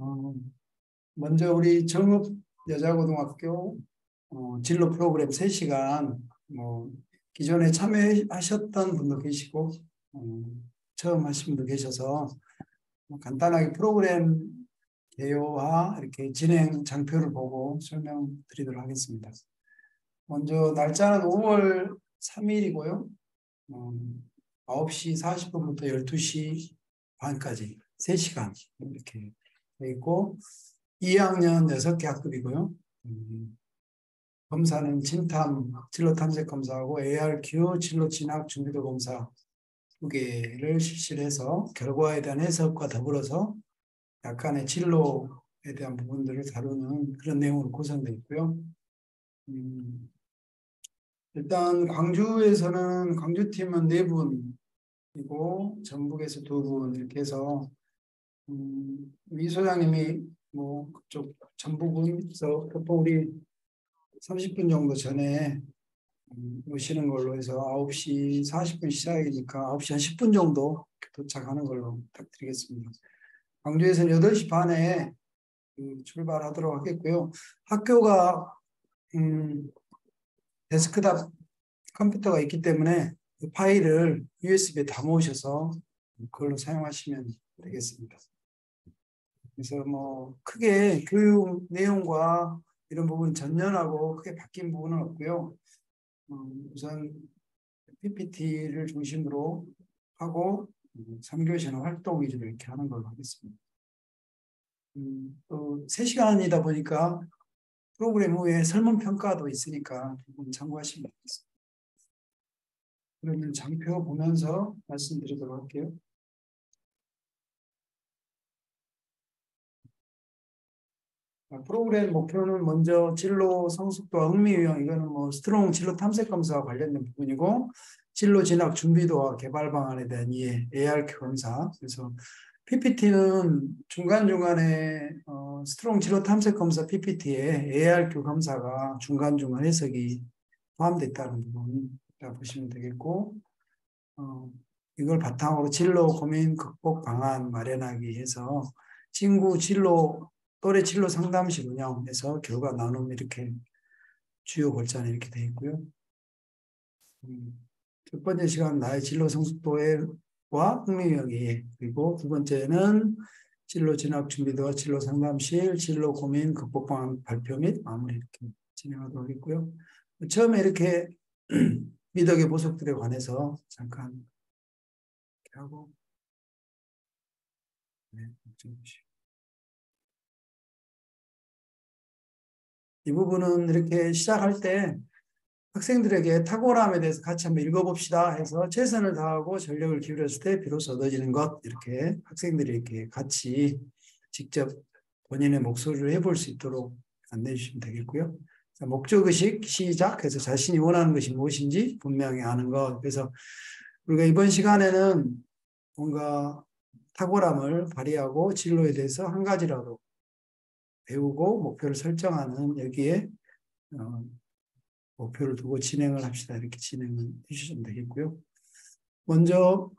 어, 먼저 우리 정읍 여자고등학교 진로 프로그램 3시간 기존에 참여하셨던 분도 계시고 어, 처음 하신 분도 계셔서 간단하게 프로그램 개요와 이렇게 진행 장표를 보고 설명드리도록 하겠습니다. 먼저 날짜는 5월 3일이고요. 9시 40분부터 12시 반까지 3시간 이렇게 돼 있고 2학년 6개 학급이고요. 검사는 진탐, 진로 탐색 검사하고 ARQ 진로 진학 준비도 검사 2개를 실시를 해서 결과에 대한 해석과 더불어서 약간의 진로에 대한 부분들을 다루는 그런 내용으로 구성되어 있고요. 일단 광주에서는 광주팀은 4분이고 전북에서 2분 이렇게 해서 이 소장님이 그쪽 전북에서 보통 우리 30분 정도 전에 오시는 걸로 해서 9시 40분 시작이니까 9시 한 10분 정도 도착하는 걸로 부탁드리겠습니다. 광주에서는 8시 반에 출발하도록 하겠고요. 학교가 데스크탑 컴퓨터가 있기 때문에 그 파일을 USB에 담아오셔서 그걸로 사용하시면 되겠습니다. 그래서 크게 교육 내용과 이런 부분 전년하고 크게 바뀐 부분은 없고요. 우선 PPT를 중심으로 하고 3교시는 활동 위주로 이렇게 하는 걸로 하겠습니다. 또 3시간이다 보니까 프로그램 후에 설문평가도 있으니까 부분 참고하시면 되겠습니다. 그러면 장표 보면서 말씀드리도록 할게요. 프로그램 목표는 먼저 진로 성숙도와 흥미 유형, 이거는 스트롱 진로 탐색 검사와 관련된 부분이고, 진로 진학 준비도와 개발 방안에 대한 이해, ARQ 검사. 그래서 PPT는 중간중간에 스트롱 진로 탐색 검사 PPT에 ARQ 검사가 중간중간 해석이 포함되어 있다는 부분이라고 보시면 되겠고, 이걸 바탕으로 진로 고민 극복 방안 마련하기 해서 친구 진로 또래 진로 상담실 운영해서 결과 나눔 이렇게 주요 골자는 이렇게 되어 있고요. 첫 번째 시간 나의 진로 성숙도와 흥미유형이, 그리고 두 번째는 진로 진학 준비도와 진로 상담실, 진로 고민 극복 방안 발표 및 마무리 이렇게 진행하도록 하겠고요. 처음에 이렇게 미덕의 보석들에 관해서 잠깐 이렇게 하고 이 부분은 이렇게 시작할 때 학생들에게 탁월함에 대해서 같이 한번 읽어봅시다 해서 최선을 다하고 전력을 기울였을 때 비로소 얻어지는 것, 이렇게 학생들이 이렇게 같이 직접 본인의 목소리를 해볼 수 있도록 안내해 주시면 되겠고요. 목적의식 시작해서 자신이 원하는 것이 무엇인지 분명히 아는 것. 그래서 우리가 이번 시간에는 뭔가 탁월함을 발휘하고 진로에 대해서 한 가지라도 배우고 목표를 설정하는 여기에 목표를 두고 진행을 합시다. 이렇게 진행을 해주시면 되겠고요. 먼저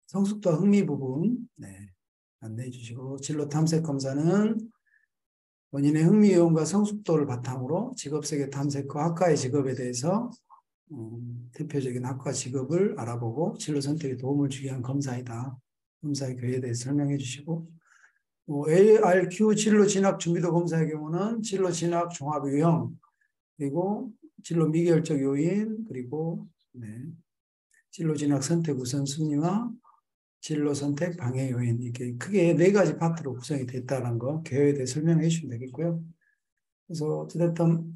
성숙도와 흥미 부분 안내해 주시고, 진로 탐색 검사는 본인의 흥미 요원과 성숙도를 바탕으로 직업세계 탐색과 학과의 직업에 대해서 대표적인 학과 직업을 알아보고 진로 선택에 도움을 주기 위한 검사이다. 검사의 교회에 대해서 설명해 주시고, ARQ 진로 진학 준비도 검사의 경우는 진로 진학 종합 유형, 그리고 진로 미결적 요인, 그리고 진로 진학 선택 우선순위와 진로 선택 방해 요인, 이렇게 크게 4가지 파트로 구성이 됐다는 거 교회에 대해 설명해 주시면 되겠고요. 그래서 어쨌든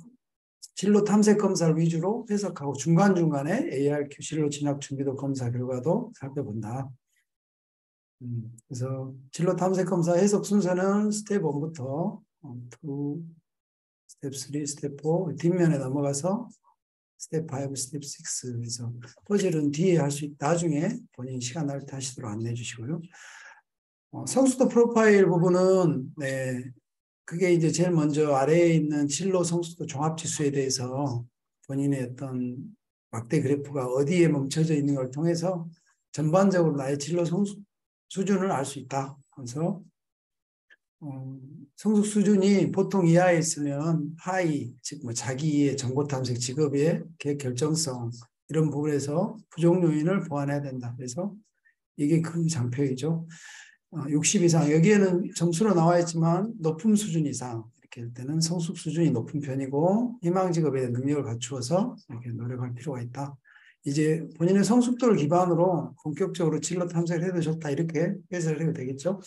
진로 탐색 검사를 위주로 해석하고 중간중간에 ARQ 진로 진학 준비도 검사 결과도 살펴본다. 그래서 진로 탐색 검사 해석 순서는 스텝 1부터 2, 스텝 3, 스텝 4 뒷면에 넘어가서 스텝 5, 스텝 6 그래서 퍼즐은 뒤에 할 수 있다. 나중에 본인 시간 날 때 하시도록 안내해 주시고요. 성숙도 프로파일 부분은 그게 이제 제일 먼저 아래에 있는 진로 성숙도 종합지수에 대해서 본인의 어떤 막대 그래프가 어디에 멈춰져 있는 걸 통해서 전반적으로 나의 진로 성숙 수준을 알 수 있다. 그래서 성숙 수준이 보통 이하에 있으면 하위, 즉 뭐 자기의 정보 탐색 직업의 계획 결정성 이런 부분에서 부족 요인을 보완해야 된다. 그래서 이게 큰 장표이죠. 60 이상 여기에는 점수로 나와 있지만 높은 수준 이상 이렇게 할 때는 성숙 수준이 높은 편이고 희망 직업에 대한 능력을 갖추어서 이렇게 노력할 필요가 있다. 이제 본인의 성숙도를 기반으로 본격적으로 진로 탐색을 해도 좋다 이렇게 해석을 해도 되겠죠.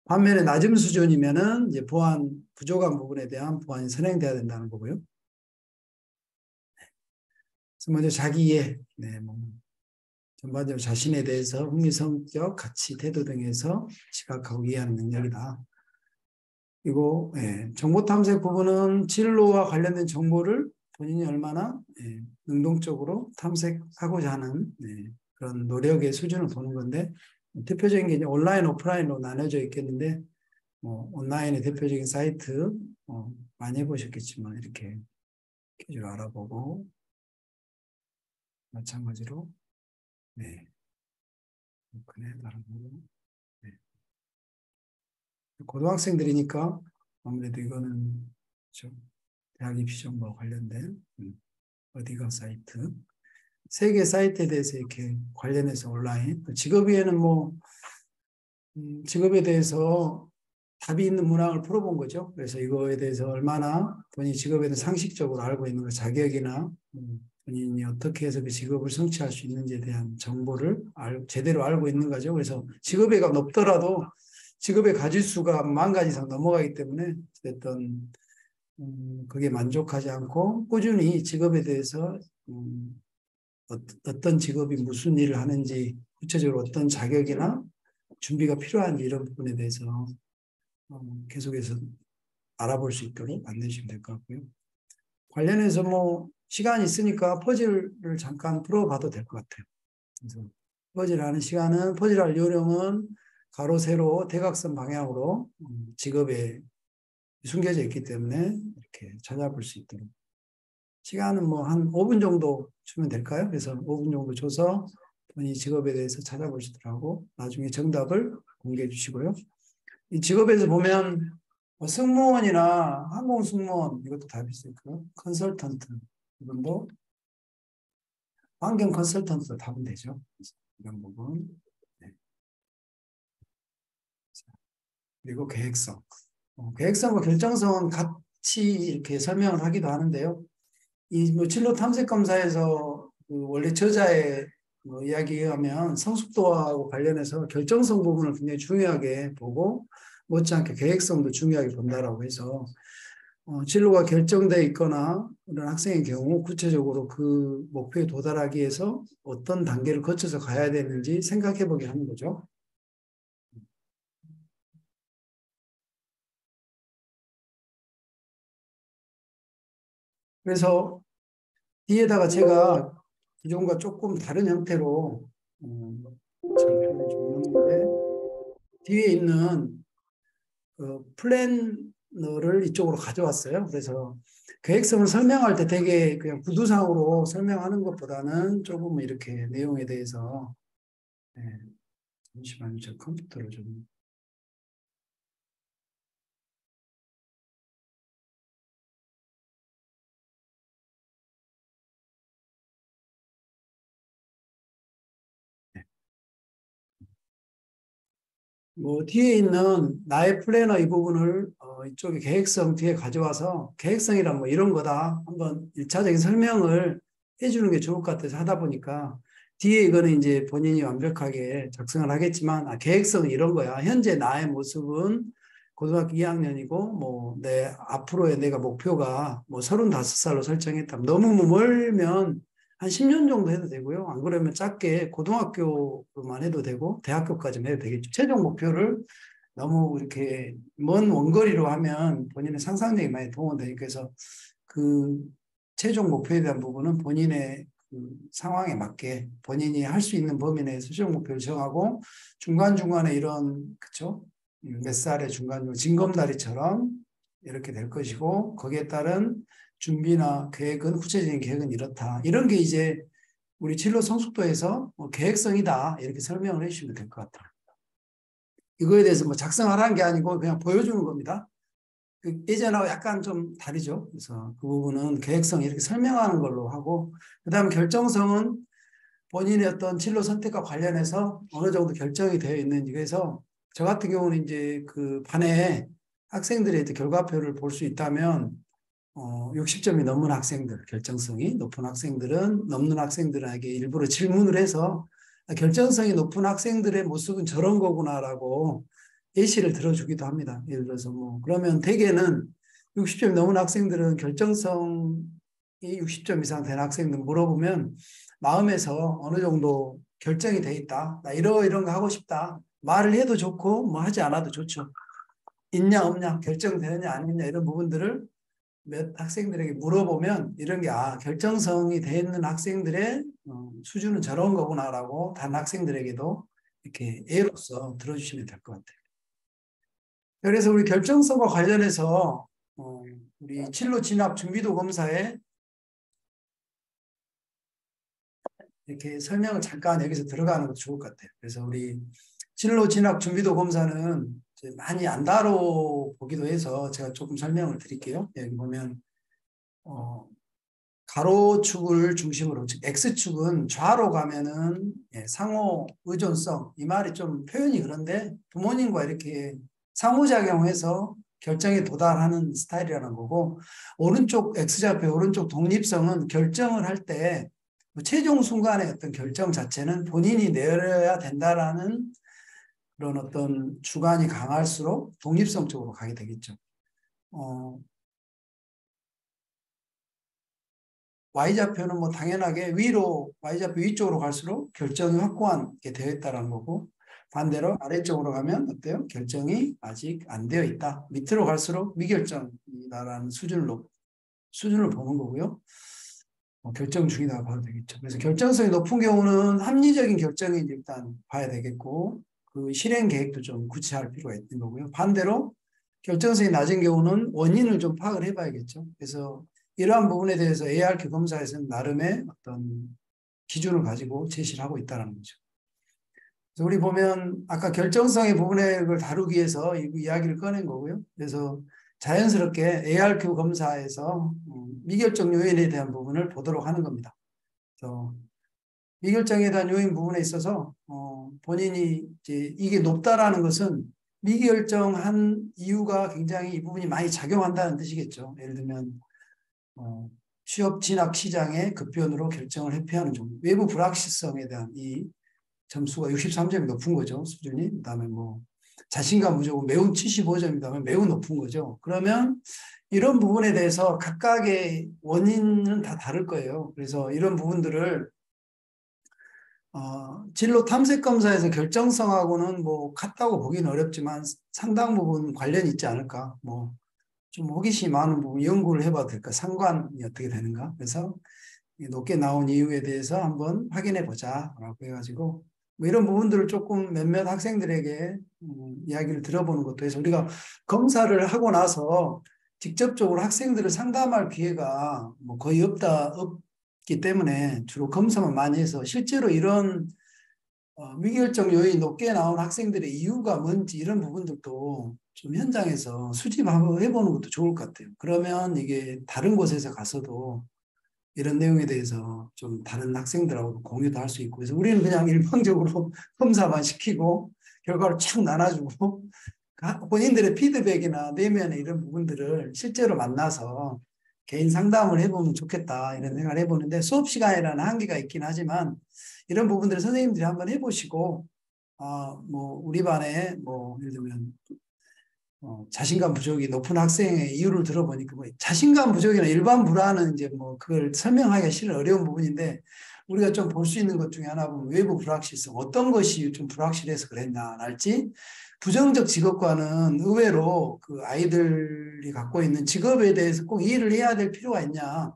반면에 낮은 수준이면은 이제 보완 부족한 부분에 대한 보완이 선행돼야 된다는 거고요. 그래서 먼저 자기 이해, 뭐 전반적으로 자신에 대해서 흥미, 성격, 가치, 태도 등에서 지각하고 이해하는 능력이다. 그리고 정보 탐색 부분은 진로와 관련된 정보를 본인이 얼마나 능동적으로 탐색하고자 하는 그런 노력의 수준을 보는 건데 대표적인 게 이제 온라인, 오프라인으로 나눠져 있겠는데 온라인의 대표적인 사이트 많이 해보셨겠지만 이렇게 퀴즈를 알아보고 마찬가지로 고등학생들이니까 아무래도 이거는 대학 입시 정보와 관련된 어디가 사이트 세 개 사이트에 대해서 이렇게 관련해서 온라인 직업위에는 직업에 대해서 답이 있는 문항을 풀어본 거죠. 그래서 이거에 대해서 얼마나 본인이 직업에 대해서 상식적으로 알고 있는 거 자격이나 본인이 어떻게 해서 그 직업을 성취할 수 있는지에 대한 정보를 제대로 알고 있는 거죠. 그래서 직업에가 높더라도 직업의 가지수가 10,000가지 이상 넘어가기 때문에 어떤 그게 만족하지 않고 꾸준히 직업에 대해서 어떤 직업이 무슨 일을 하는지 구체적으로 어떤 자격이나 준비가 필요한지 이런 부분에 대해서 계속해서 알아볼 수 있도록 안내주시면 될 것 같고요. 관련해서 시간이 있으니까 퍼즐을 잠깐 풀어봐도 될 것 같아요. 그래서 퍼즐하는 시간은 퍼즐할 요령은 가로, 세로, 대각선 방향으로 직업에 숨겨져 있기 때문에 이렇게 찾아볼 수 있도록 시간은 한 5분 정도 주면 될까요? 그래서 5분 정도 줘서 본인 직업에 대해서 찾아볼 수 있도록 하고 나중에 정답을 공개해 주시고요. 이 직업에서 보면 승무원이나 항공 승무원 이것도 답이 있을까요? 컨설턴트 이건도 환경 컨설턴트도 답은 되죠. 이런 부분. 그리고 계획성. 계획성과 결정성은 같이 이렇게 설명을 하기도 하는데요. 이 진로 탐색 검사에서 원래 저자의 이야기에 의하면 성숙도하고 관련해서 결정성 부분을 굉장히 중요하게 보고 못지않게 계획성도 중요하게 본다라고 해서 진로가 결정되어 있거나 이런 학생의 경우 구체적으로 그 목표에 도달하기 위해서 어떤 단계를 거쳐서 가야 되는지 생각해 보게 하는 거죠. 그래서 뒤에다가 제가 기존과 조금 다른 형태로 장표를 줬는데 뒤에 있는 그 플래너를 이쪽으로 가져왔어요. 그래서 계획성을 설명할 때 되게 그냥 구두상으로 설명하는 것보다는 조금 이렇게 내용에 대해서 잠시만요. 저 컴퓨터를 좀 뒤에 있는 나의 플래너 이 부분을 이쪽에 계획성 뒤에 가져와서 계획성이란 이런 거다. 한번 1차적인 설명을 해주는 게 좋을 것 같아서 하다 보니까 뒤에 이거는 이제 본인이 완벽하게 작성을 하겠지만 계획성은 이런 거야. 현재 나의 모습은 고등학교 2학년이고 내 앞으로의 내가 목표가 35살로 설정했다면 너무 멀면 한 10년 정도 해도 되고요. 안 그러면 짧게 고등학교만 해도 되고 대학교까지만 해도 되겠죠. 최종 목표를 너무 이렇게 먼 원거리로 하면 본인의 상상력이 많이 동원되니까 그래서 그 최종 목표에 대한 부분은 본인의 그 상황에 맞게 본인이 할 수 있는 범위 내에서 최종 목표를 정하고 중간중간에 이런 그쵸? 몇 살의 중간중간 징검다리처럼 이렇게 될 것이고 거기에 따른 준비나 계획은 구체적인 계획은 이렇다. 이런 게 이제 우리 진로 성숙도에서 계획성이다. 이렇게 설명을 해주시면 될 것 같아요. 이거에 대해서 뭐 작성하라는 게 아니고 그냥 보여주는 겁니다. 예전하고 약간 좀 다르죠. 그래서 그 부분은 계획성 이렇게 설명하는 걸로 하고, 그 다음에 결정성은 본인의 어떤 진로 선택과 관련해서 어느 정도 결정이 되어 있는지. 그래서 저 같은 경우는 이제 그 반에 학생들의 결과표를 볼 수 있다면 60점이 넘는 학생들, 결정성이 높은 학생들은, 넘는 학생들에게 일부러 질문을 해서 결정성이 높은 학생들의 모습은 저런 거구나라고 예시를 들어주기도 합니다. 예를 들어서 뭐 그러면 대개는 60점이 넘은 학생들은 결정성이 60점 이상 된 학생들 물어보면 마음에서 어느 정도 결정이 돼 있다. 나 이런 거 하고 싶다. 말을 해도 좋고 뭐 하지 않아도 좋죠. 있냐 없냐, 결정되느냐 아니냐 이런 부분들을 몇 학생들에게 물어보면 이런 게 결정성이 돼 있는 학생들의 수준은 저런 거구나라고 다른 학생들에게도 이렇게 예로서 들어주시면 될 것 같아요. 그래서 우리 결정성과 관련해서 우리 진로 진학 준비도 검사에 이렇게 설명을 잠깐 여기서 들어가는 것도 좋을 것 같아요. 그래서 우리 진로 진학 준비도 검사는 많이 안 다뤄보기도 해서 제가 조금 설명을 드릴게요. 여기 보면 가로축을 중심으로, 즉 X축은 좌로 가면은 상호 의존성, 이 말이 좀 표현이 그런데 부모님과 이렇게 상호작용해서 결정에 도달하는 스타일이라는 거고, 오른쪽 X좌표 오른쪽 독립성은 결정을 할 때 최종 순간의 어떤 결정 자체는 본인이 내려야 된다라는 그런 어떤 주관이 강할수록 독립성 쪽으로 가게 되겠죠. Y좌표는 뭐 당연하게 위로, Y좌표 위쪽으로 갈수록 결정이 확고한 게 되어 있다는 거고, 반대로 아래쪽으로 가면 어때요? 결정이 아직 안 되어 있다. 밑으로 갈수록 미결정이다라는 수준을 보는 거고요. 결정 중이다 봐도 되겠죠. 그래서 결정성이 높은 경우는 합리적인 결정이 일단 봐야 되겠고, 그 실행 계획도 좀 구체할 필요가 있는 거고요. 반대로 결정성이 낮은 경우는 원인을 좀 파악을 해봐야겠죠. 그래서 이러한 부분에 대해서 ARQ 검사에서는 나름의 어떤 기준을 가지고 제시를 하고 있다는 거죠. 그래서 우리 보면 아까 결정성의 부분을 다루기 위해서 이 이야기를 꺼낸 거고요. 그래서 자연스럽게 ARQ 검사에서 미결정 요인에 대한 부분을 보도록 하는 겁니다. 그래서 미결정에 대한 요인 부분에 있어서 본인이 이제 이게 높다라는 것은 미결정한 이유가 굉장히 이 부분이 많이 작용한다는 뜻이겠죠. 예를 들면 취업 진학 시장의 급변으로 결정을 회피하는 정도, 외부 불확실성에 대한 이 점수가 63점이 높은 거죠, 수준이. 그다음에 뭐 자신감 부족은 매우 75점이다면 매우 높은 거죠. 그러면 이런 부분에 대해서 각각의 원인은 다 다를 거예요. 그래서 이런 부분들을 진로 탐색 검사에서 결정성하고는 뭐 같다고 보기는 어렵지만 상당 부분 관련이 있지 않을까. 뭐 좀 호기심이 많은 부분 연구를 해봐도 될까? 상관이 어떻게 되는가? 그래서 높게 나온 이유에 대해서 한번 확인해 보자라고 해가지고 뭐 이런 부분들을 조금 몇몇 학생들에게 이야기를 들어보는 것도 해서 우리가 검사를 하고 나서 직접적으로 학생들을 상담할 기회가 뭐 거의 없기 때문에 주로 검사만 많이 해서 실제로 이런 미결정 요인이 높게 나온 학생들의 이유가 뭔지 이런 부분들도 좀 현장에서 수집해 보는 것도 좋을 것 같아요. 그러면 이게 다른 곳에서 가서도 이런 내용에 대해서 좀 다른 학생들하고 공유도 할 수 있고, 그래서 우리는 그냥 일방적으로 검사만 시키고 결과를 쫙 나눠주고 본인들의 피드백이나 내면의 이런 부분들을 실제로 만나서 개인 상담을 해보면 좋겠다 이런 생각을 해보는데, 수업 시간이라는 한계가 있긴 하지만 이런 부분들을 선생님들이 한번 해보시고 뭐 우리 반에 뭐 예를 들면 자신감 부족이 높은 학생의 이유를 들어보니까 뭐 자신감 부족이나 일반 불안은 이제 뭐 그걸 설명하기가 실은 어려운 부분인데, 우리가 좀 볼 수 있는 것 중에 하나 보면 외부 불확실성, 어떤 것이 좀 불확실해서 그랬나 할지, 부정적 직업과는 의외로 그 아이들이 갖고 있는 직업에 대해서 꼭 일을 해야 될 필요가 있냐,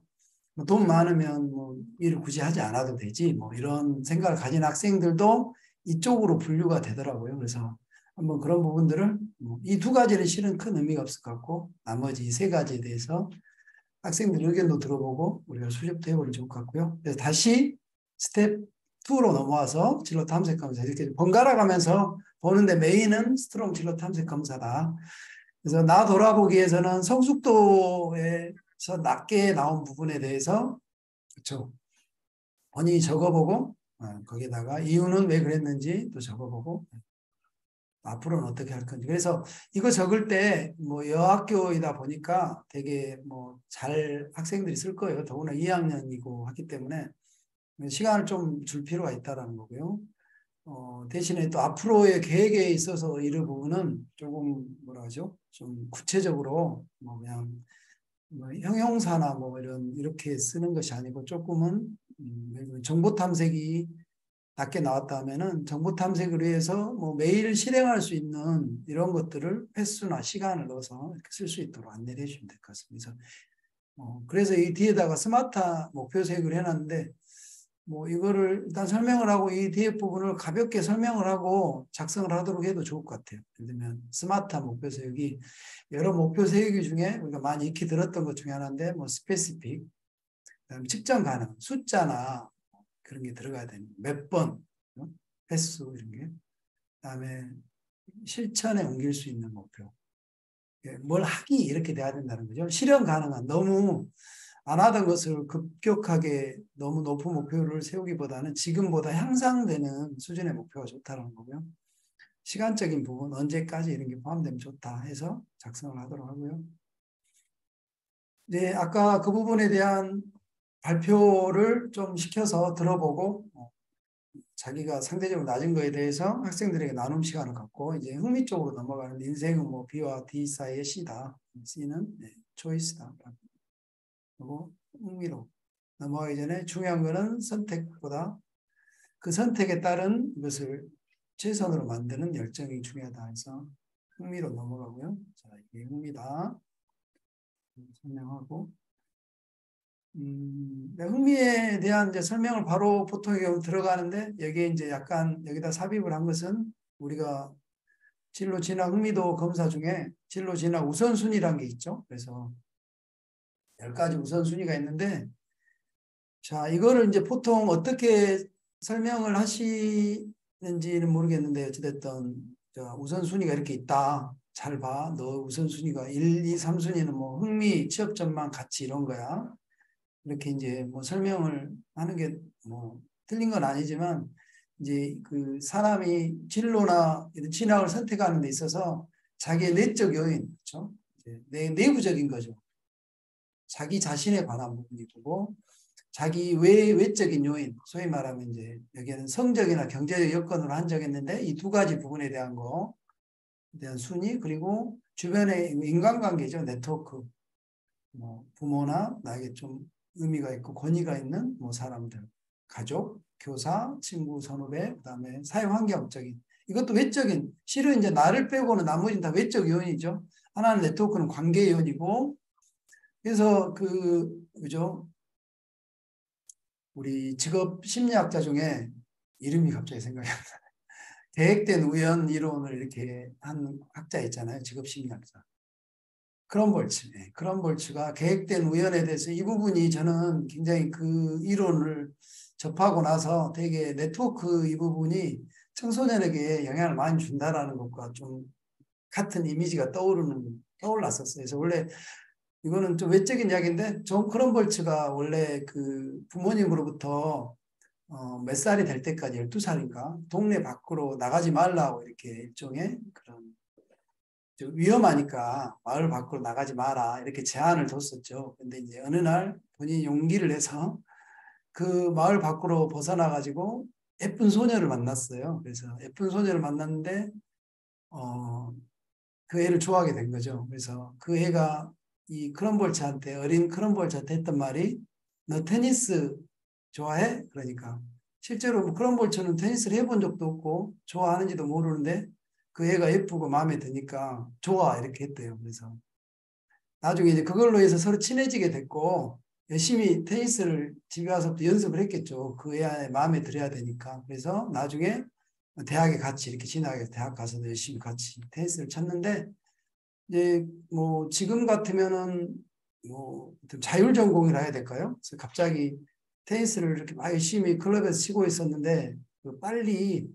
돈 많으면 뭐 일을 굳이 하지 않아도 되지, 뭐 이런 생각을 가진 학생들도 이쪽으로 분류가 되더라고요. 그래서 한번 그런 부분들을 이 두 가지는 실은 큰 의미가 없을 것 같고, 나머지 이 세 가지에 대해서 학생들 의견도 들어보고 우리가 수집도 해보면 좋을 것 같고요. 그래서 다시 스텝 2로 넘어와서 진로 탐색 검사 이렇게 번갈아 가면서 보는데 메인은 스트롱 진로 탐색 검사다. 그래서 나 돌아보기에서는 성숙도에서 낮게 나온 부분에 대해서 그렇죠. 본인이 적어보고 거기다가 이유는 왜 그랬는지 또 적어보고 앞으로는 어떻게 할 건지. 그래서 이거 적을 때 뭐 여학교이다 보니까 되게 뭐 잘 학생들이 쓸 거예요. 더구나 2학년이고 하기 때문에 시간을 좀 줄 필요가 있다라는 거고요. 대신에 또 앞으로의 계획에 있어서 이런 부분은 조금 뭐라 하죠? 좀 구체적으로 뭐 그냥 뭐 형용사나 뭐 이렇게 쓰는 것이 아니고 조금은 정보 탐색이 낮게 나왔다 하면은 정보 탐색을 위해서 뭐 매일 실행할 수 있는 이런 것들을 횟수나 시간을 넣어서 이렇게 쓸 수 있도록 안내를 해주시면 될 것 같습니다. 그래서 이 뒤에다가 스마트 목표 세획을 해놨는데 뭐 이거를 일단 설명을 하고 이 뒤에 부분을 가볍게 설명을 하고 작성을 하도록 해도 좋을 것 같아요. 예를 들면 스마트 목표 세획이 여러 목표 세획 중에 우리가 많이 익히 들었던 것 중에 하나인데 뭐 스페시픽, 그다음에 측정 가능, 숫자나 그런 게 들어가야 됩니다. 몇 번, 횟수 이런 게. 그다음에 실천에 옮길 수 있는 목표. 뭘 하기 이렇게 돼야 된다는 거죠. 실현 가능한 너무 안 하던 것을 급격하게 너무 높은 목표를 세우기보다는 지금보다 향상되는 수준의 목표가 좋다는 거고요. 시간적인 부분 언제까지 이런 게 포함되면 좋다 해서 작성을 하도록 하고요. 네, 아까 그 부분에 대한 발표를 좀 시켜서 들어보고 자기가 상대적으로 낮은 거에 대해서 학생들에게 나눔 시간을 갖고 이제 흥미 쪽으로 넘어가는 인생은 뭐 B와 D 사이의 C다. C는 초이스다. 그리고 흥미로 넘어가기 전에 중요한 거는 선택보다 그 선택에 따른 이것을 최선으로 만드는 열정이 중요하다 해서 흥미로 넘어가고요. 자, 이게 흥미다. 설명하고 흥미에 대한 이제 설명을 바로 보통의 경우 들어가는데 여기에 이제 약간 여기다 삽입을 한 것은 우리가 진로 진학 흥미도 검사 중에 진로 진학 우선순위라는 게 있죠. 그래서 10가지 우선순위가 있는데 자, 이거를 이제 보통 어떻게 설명을 하시는지는 모르겠는데 어찌됐든 우선순위가 이렇게 있다. 잘 봐. 너 우선순위가 1, 2, 3순위는 뭐 흥미, 취업 전망, 가치 이런 거야. 이렇게 이제 뭐 설명을 하는 게 뭐 틀린 건 아니지만 이제 그 사람이 진로나 이런 진학을 선택하는 데 있어서 자기의 내적 요인, 그렇죠? 내부적인 거죠. 자기 자신에 관한 부분이고 자기 외적인 요인, 소위 말하면 이제 여기에는 성적이나 경제적 여건으로 한정했는데 이 두 가지 부분에 대한 거, 대한 순위 그리고 주변의 인간관계죠, 네트워크, 뭐 부모나 나에게 좀 의미가 있고 권위가 있는 뭐 사람들, 가족, 교사, 친구, 선후배, 그다음에 사회 환경적인 이것도 외적인 실은 이제 나를 빼고는 나머지는 다 외적 요인이죠. 하나는 네트워크는 관계 요인이고 그래서 그죠? 우리 직업 심리학자 중에 이름이 갑자기 생각이 안 나요. 계획된 우연 이론을 이렇게 한 학자 있잖아요. 직업 심리학자. 크럼볼츠. 네. 크럼볼츠가 계획된 우연에 대해서 이 부분이 저는 굉장히 그 이론을 접하고 나서 되게 네트워크 이 부분이 청소년에게 영향을 많이 준다라는 것과 좀 같은 이미지가 떠올랐었어요. 그래서 원래 이거는 좀 외적인 이야기인데 존 크럼볼츠가 원래 그 부모님으로부터 몇 살이 될 때까지 12살인가 동네 밖으로 나가지 말라고 이렇게 일종의 그런 위험하니까 마을 밖으로 나가지 마라 이렇게 제한을 뒀었죠. 근데 이제 어느 날 본인이 용기를 내서 그 마을 밖으로 벗어나 가지고 예쁜 소녀를 만났어요. 그래서 예쁜 소녀를 만났는데 그 애를 좋아하게 된 거죠. 그래서 그 애가 이 크럼볼츠한테 어린 크럼볼츠한테 했던 말이 너 테니스 좋아해? 그러니까 실제로 크럼볼츠는 테니스를 해본 적도 없고 좋아하는지도 모르는데 그 애가 예쁘고 마음에 드니까 좋아 이렇게 했대요. 그래서 나중에 이제 그걸로 해서 서로 친해지게 됐고 열심히 테니스를 집에 와서부터 연습을 했겠죠. 그 애 마음에 들어야 되니까. 그래서 나중에 대학에 같이 이렇게 진학해서 대학 가서도 열심히 같이 테니스를 쳤는데 이제 뭐 지금 같으면은 뭐 자율 전공이라 해야 될까요? 그래서 갑자기 테니스를 이렇게 막 열심히 클럽에서 치고 있었는데 빨리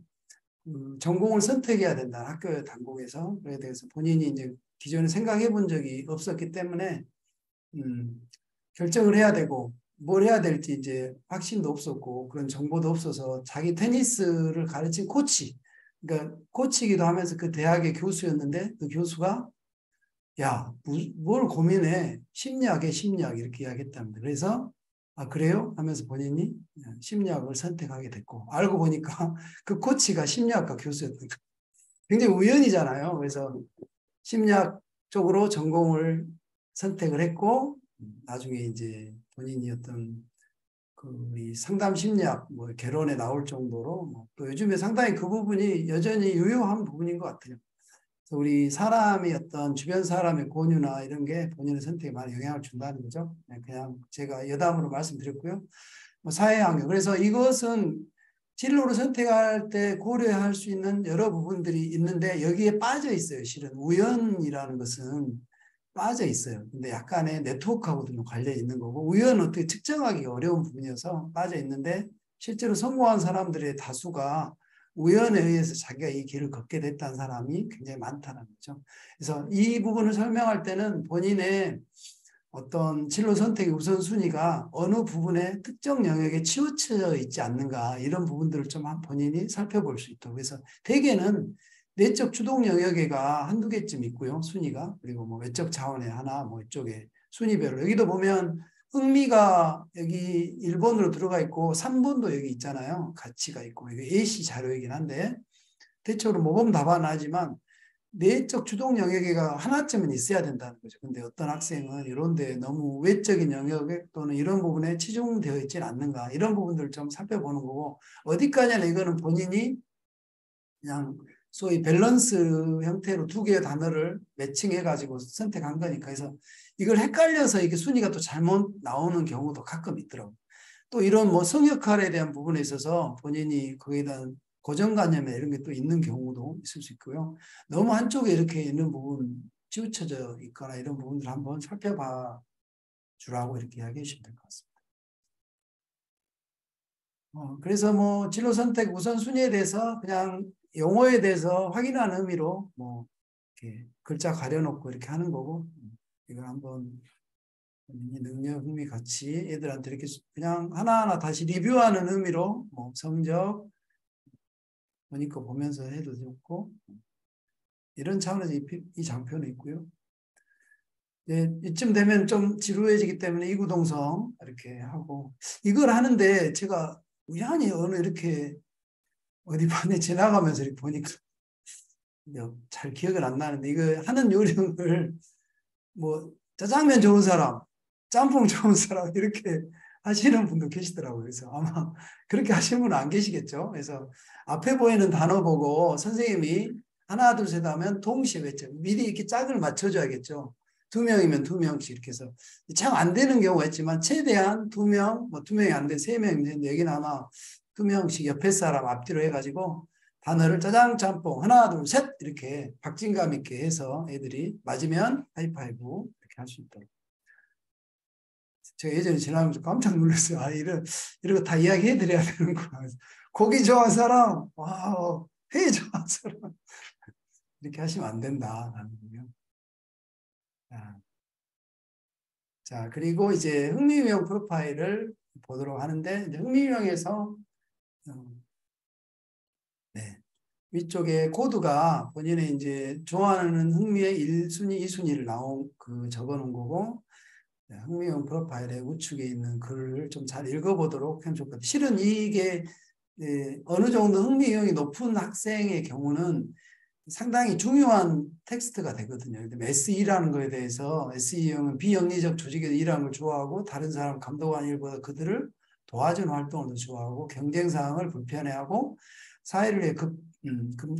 전공을 선택해야 된다. 학교 당국에서. 그에 대해서 본인이 이제 기존에 생각해 본 적이 없었기 때문에 결정을 해야 되고 뭘 해야 될지 이제 확신도 없었고 그런 정보도 없어서 자기 테니스를 가르친 코치, 그러니까 코치이기도 하면서 그 대학의 교수였는데 그 교수가 야, 뭘 고민해? 심리학에 심리학 이렇게 이야기했답니다. 그래서 아 그래요? 하면서 본인이 심리학을 선택하게 됐고 알고 보니까 그 코치가 심리학과 교수였던 거예요. 굉장히 우연이잖아요. 그래서 심리학 쪽으로 전공을 선택을 했고 나중에 이제 본인이 어떤 그 우리 상담 심리학 뭐 개론에 나올 정도로 뭐또 요즘에 상당히 그 부분이 여전히 유효한 부분인 것 같아요. 그래서 우리 사람이 어떤 주변 사람의 권유나 이런 게 본인의 선택에 많이 영향을 준다는 거죠. 그냥 제가 여담으로 말씀드렸고요. 뭐 사회 환경. 그래서 이것은 진로를 선택할 때 고려할 수 있는 여러 부분들이 있는데 여기에 빠져 있어요. 실은 우연이라는 것은 빠져 있어요. 근데 약간의 네트워크하고도 좀 관련 있는 거고 우연은 어떻게 측정하기가 어려운 부분이어서 빠져 있는데 실제로 성공한 사람들의 다수가 우연에 의해서 자기가 이 길을 걷게 됐다는 사람이 굉장히 많다는 거죠. 그래서 이 부분을 설명할 때는 본인의 어떤 진로 선택의 우선순위가 어느 부분에 특정 영역에 치우쳐 있지 않는가 이런 부분들을 좀 본인이 살펴볼 수 있도록. 그래서 대개는 내적 주동 영역에가 한두 개쯤 있고요. 순위가. 그리고 뭐 외적 자원에 하나 뭐 이쪽에 순위별로. 여기도 보면 흥미가 여기 1번으로 들어가 있고 3번도 여기 있잖아요. 가치가 있고. 이게 A씨 자료이긴 한데 대체로 모범 답안은 하지만 내적 주동 영역에가 하나쯤은 있어야 된다는 거죠. 근데 어떤 학생은 이런 데 너무 외적인 영역 또는 이런 부분에 치중되어 있지 않는가 이런 부분들을 좀 살펴보는 거고 어디까지나 이거는 본인이 그냥 소위 밸런스 형태로 두 개의 단어를 매칭해 가지고 선택한 거니까 그래서 이걸 헷갈려서 이게 순위가 또 잘못 나오는 경우도 가끔 있더라고요. 또 이런 뭐 성역할에 대한 부분에 있어서 본인이 거기에 대한 고정관념에 이런 게 또 있는 경우도 있을 수 있고요. 너무 한쪽에 이렇게 있는 부분 치우쳐져 있거나 이런 부분들 한번 살펴봐 주라고 이렇게 이야기해 주시면 될 것 같습니다. 그래서 뭐 진로 선택 우선순위에 대해서 그냥 용어에 대해서 확인하는 의미로 뭐 이렇게 글자 가려놓고 이렇게 하는 거고 이걸 한번 능력, 흥미, 가치 애들한테 이렇게 그냥 하나하나 다시 리뷰하는 의미로 뭐 성적 보니까 보면서 해도 좋고 이런 차원에서 이 장표는 있고요. 예, 이쯤 되면 좀 지루해지기 때문에 이구동성 이렇게 하고 이걸 하는데 제가 우연히 어느 이렇게 어디 반에 지나가면서 이렇게 보니까 잘 기억은 안 나는데 이거 하는 요령을 뭐 짜장면 좋은 사람, 짬뽕 좋은 사람 이렇게 하시는 분도 계시더라고요. 그래서 아마 그렇게 하시는 분은 안 계시겠죠. 그래서 앞에 보이는 단어 보고 선생님이 하나 둘 셋 하면 동시에 외쳐 미리 이렇게 짝을 맞춰줘야겠죠. 2명이면 2명씩 이렇게 해서 참 안 되는 경우가 있지만 최대한 2명, 뭐 2명이 안 돼 3명이면 되는데 여기는 아마 2명씩 옆에 사람 앞뒤로 해가지고 단어를 짜장 짬뽕 하나 둘 셋 이렇게 박진감 있게 해서 애들이 맞으면 하이파이브 이렇게 할 수 있도록. 제가 예전에 지나가면서 깜짝 놀랐어요. 아, 이런 거 다 이야기해 드려야 되는구나. 고기 좋아하는 사람, 와, 회 좋아하는 사람 이렇게 하시면 안 된다라는 거요. 자, 그리고 이제 흥미유형 프로파일을 보도록 하는데 이제 흥미유형에서 네. 위쪽에 코드가 본인의 이제 좋아하는 흥미의 1순위, 2순위를 적어 놓은 거고, 흥미형 프로파일의 우측에 있는 글을 좀 잘 읽어보도록 하면 좋을 것 같아요. 실은 이게 어느 정도 흥미형이 높은 학생의 경우는 상당히 중요한 텍스트가 되거든요. SE라는 거에 대해서 SE형은 비영리적 조직에서 일하는 걸 좋아하고 다른 사람 감독하는 일보다 그들을 도와주는 활동을 더 좋아하고 경쟁 상황을 불편해하고 사회를 위해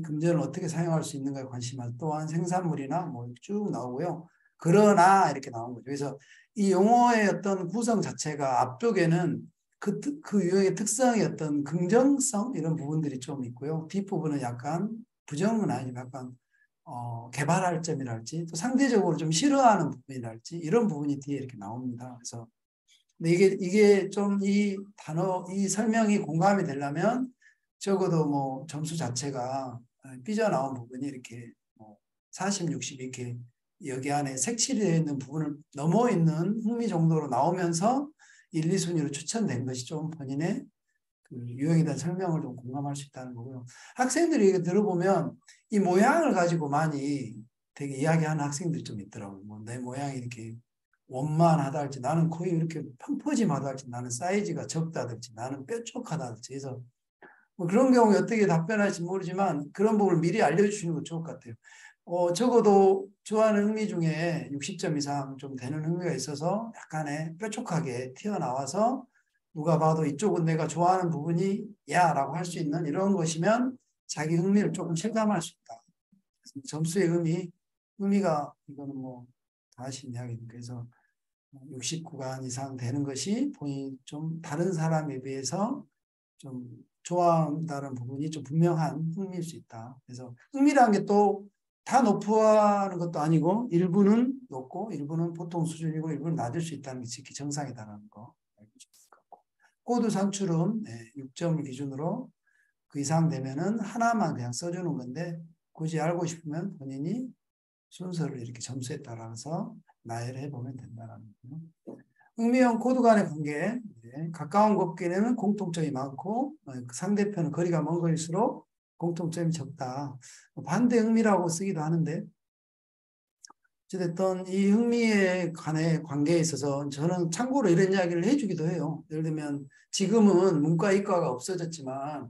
금전을 어떻게 사용할 수 있는가에 관심을 또한 생산물이나 뭐 쭉 나오고요. 그러나 이렇게 나온 거죠. 그래서 이 용어의 어떤 구성 자체가 앞쪽에는 그 유형의 특성의 어떤 긍정성 이런 부분들이 좀 있고요. 뒷부분은 약간 부정은 아니지만 약간 개발할 점이랄지 또 상대적으로 좀 싫어하는 부분이랄지 이런 부분이 뒤에 이렇게 나옵니다. 그래서 근데 이게 좀 이 단어, 이 설명이 공감이 되려면 적어도 뭐 점수 자체가 삐져나온 부분이 이렇게 뭐 40, 60 이렇게 여기 안에 색칠이 되어 있는 부분을 넘어 있는 흥미 정도로 나오면서 1, 2순위로 추천된 것이 좀 본인의 그 유형에 대한 설명을 좀 공감할 수 있다는 거고요. 학생들이 이거 들어보면 이 모양을 가지고 많이 되게 이야기하는 학생들이 좀 있더라고요. 뭐 내 모양이 이렇게 원만하다든지 나는 거의 이렇게 펑퍼짐하다든지 나는 사이즈가 적다든지 나는 뾰족하다든지 그래서 뭐 그런 경우에 어떻게 답변할지 모르지만 그런 부분을 미리 알려주시는 거 좋을 것 같아요. 적어도 좋아하는 흥미 중에 60점 이상 좀 되는 흥미가 있어서 약간의 뾰족하게 튀어나와서 누가 봐도 이쪽은 내가 좋아하는 부분이 야 라고 할 수 있는 이런 것이면 자기 흥미를 조금 실감할 수 있다. 점수의 의미가 이거는 뭐 다 하신 이야기니까 그래서 69간 이상 되는 것이 본인이 좀 다른 사람에 비해서 좀 좋아한다는 부분이 좀 분명한 흥미일 수 있다. 그래서 흥미라는 게 또 다 높아하는 것도 아니고 일부는 높고 일부는 보통 수준이고 일부는 낮을 수 있다는 게 지키 정상이다라는 거 알고 싶을 것 같고 코드 산출은 6점 기준으로 그 이상 되면은 하나만 그냥 써주는 건데 굳이 알고 싶으면 본인이 순서를 이렇게 점수에 따라서 나열을 해보면 된다는 거예요. 흥미형 코드 간의 관계, 가까운 걷기에는 공통점이 많고 상대편은 거리가 먼 거일수록 공통점이 적다. 반대 흥미라고 쓰기도 하는데 어쨌든 이 흥미에 관의 관계에 있어서 저는 참고로 이런 이야기를 해주기도 해요. 예를 들면 지금은 문과 이과가 없어졌지만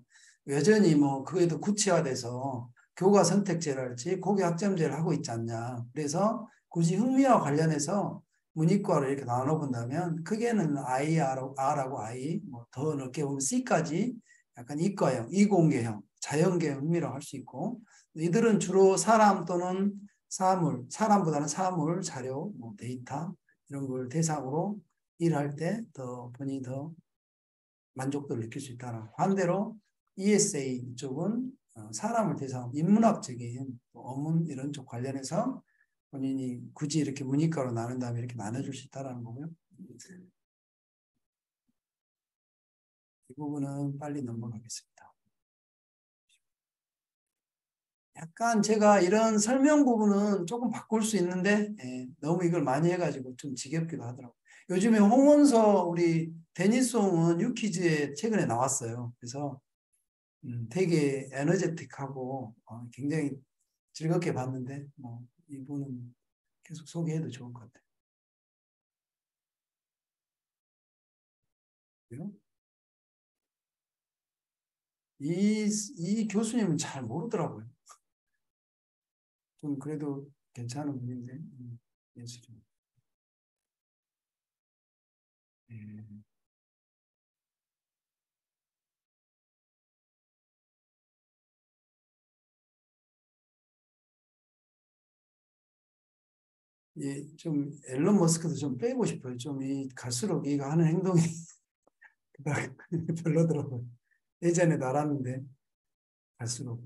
여전히 뭐 그에도 구체화돼서 교과 선택제랄지 고교 학점제를 하고 있지 않냐. 그래서 굳이 흥미와 관련해서 문이과를 이렇게 나눠본다면 크게는 R하고 I, 뭐 더 넓게 보면 C까지 약간 이과형, 이공계형, 자연계형 흥미라고 할 수 있고 이들은 주로 사람 또는 사람보다는 사물, 자료, 뭐 데이터 이런 걸 대상으로 일할 때 더 본인이 더 만족도를 느낄 수 있다는 반대로 ESA 쪽은 사람을 대상 인문학적인 어문 이런 쪽 관련해서 본인이 굳이 이렇게 문이과로 나눈 다음에 이렇게 나눠줄 수 있다는 거고요. 이 부분은 빨리 넘어가겠습니다. 약간 제가 이런 설명 부분은 조금 바꿀 수 있는데 너무 이걸 많이 해가지고 좀 지겹기도 하더라고요. 요즘에 홍원서 우리 데니송은 유퀴즈에 최근에 나왔어요. 그래서 되게 에너제틱하고 굉장히 즐겁게 봤는데 뭐 이분은 계속 소개해도 좋을 것 같아요. 이 교수님은 잘 모르더라고요. 좀 그래도 괜찮은 분인데 예술이. 예. 예, 좀 앨런 머스크도 좀 빼고 싶어요. 좀 이 갈수록 이가 하는 행동이 별로더라고요. 예전에 날았는데 갈수록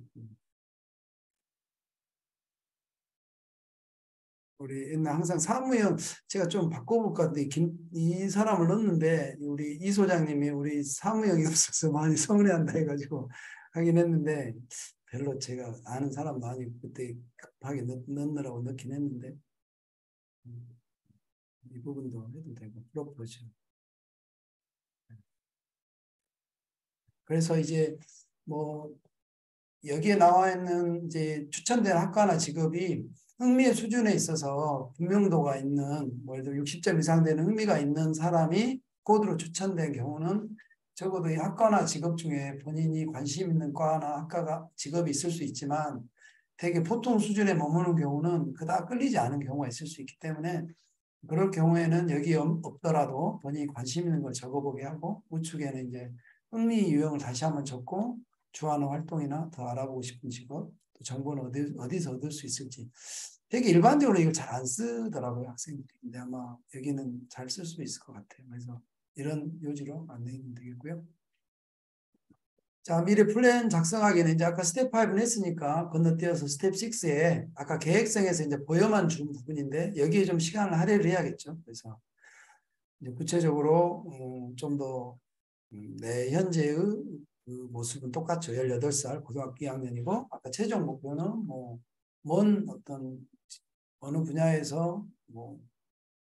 우리 옛날 항상 사무형 제가 좀 바꿔볼까 하는데 이 사람을 넣었는데 우리 이 소장님이 우리 사무형이 없어서 많이 서운해한다 해가지고 하긴 했는데 별로 제가 아는 사람도 아니고 그때 급하게 넣느라고 넣긴 했는데 음, 이 부분도 해도 되고 프로포즈. 그래서 이제 뭐 여기에 나와 있는 이제 추천된 학과나 직업이 흥미의 수준에 있어서 분명도가 있는 뭐 예를 들어 60점 이상 되는 흥미가 있는 사람이 코드로 추천된 경우는 적어도 이 학과나 직업 중에 본인이 관심 있는 과나 학과가 직업이 있을 수 있지만 되게 보통 수준에 머무는 경우는 그닥 끌리지 않은 경우가 있을 수 있기 때문에 그럴 경우에는 여기 없더라도 본인이 관심 있는 걸 적어보게 하고 우측에는 이제 흥미 유형을 다시 한번 적고 좋아하는 활동이나 더 알아보고 싶은 직업, 또 정보는 어디서 얻을 수 있을지. 되게 일반적으로 이걸 잘 안 쓰더라고요, 학생들이. 근데 아마 여기는 잘 쓸 수 있을 것 같아요. 그래서 이런 요지로 안내해주면 되겠고요. 자, 미래 플랜 작성하기는 이제 아까 스텝 5는 했으니까 건너뛰어서 스텝 6에 아까 계획성에서 이제 보여만 준 부분인데 여기에 좀 시간을 할애를 해야겠죠. 그래서 이제 구체적으로 좀 더 내 현재의 그 모습은 똑같죠. 18살 고등학교 2학년이고 아까 최종 목표는 뭐 먼 어떤 어느 분야에서 뭐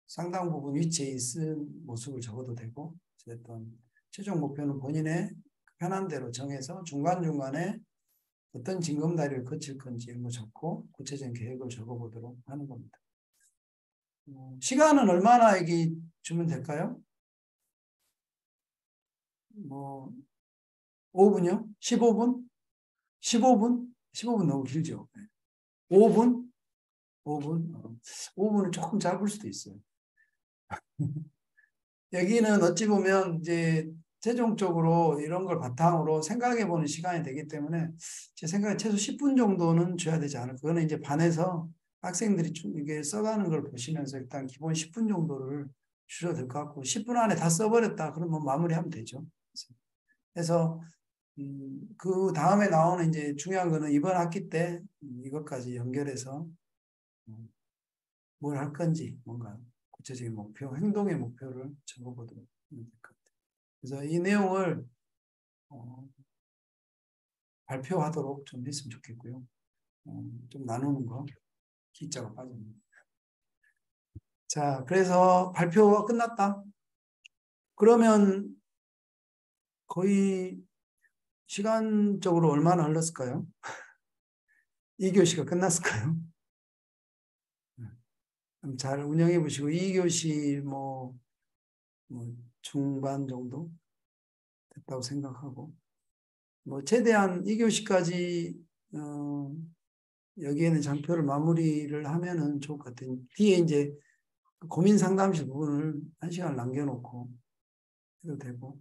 상당 부분 위치에 있은 모습을 적어도 되고 어쨌든 최종 목표는 본인의 편한 대로 정해서 중간중간에 어떤 징검다리를 거칠 건지 이런 거 적고 구체적인 계획을 적어보도록 하는 겁니다. 시간은 얼마나 여기 주면 될까요? 뭐 5분요? 15분? 15분? 15분 너무 길죠. 5분? 5분? 5분은 조금 짧을 수도 있어요. 여기는 어찌 보면 이제 최종적으로 이런 걸 바탕으로 생각해 보는 시간이 되기 때문에 제 생각에 최소 10분 정도는 줘야 되지 않을까. 그거는 이제 반에서 학생들이 이게 써가는 걸 보시면서 일단 기본 10분 정도를 주셔도 될 것 같고 10분 안에 다 써버렸다. 그러면 마무리하면 되죠. 그래서 그 다음에 나오는 이제 중요한 거는 이번 학기 때 이것까지 연결해서 뭘 할 건지 뭔가 구체적인 목표, 행동의 목표를 적어보도록 하면 될 것 같아요. 그래서 이 내용을 어, 발표하도록 좀 했으면 좋겠고요. 좀 나누는 거 기자가 빠집니다. 자, 그래서 발표가 끝났다. 그러면 거의 시간적으로 얼마나 흘렀을까요? 2교시가 끝났을까요? 잘 운영해 보시고 2교시 뭐 중반 정도 됐다고 생각하고 뭐 최대한 2교시까지 여기에는 장표를 마무리를 하면은 좋을 것 같아요. 뒤에 이제 고민 상담실 부분을 1시간을 남겨놓고 해도 되고.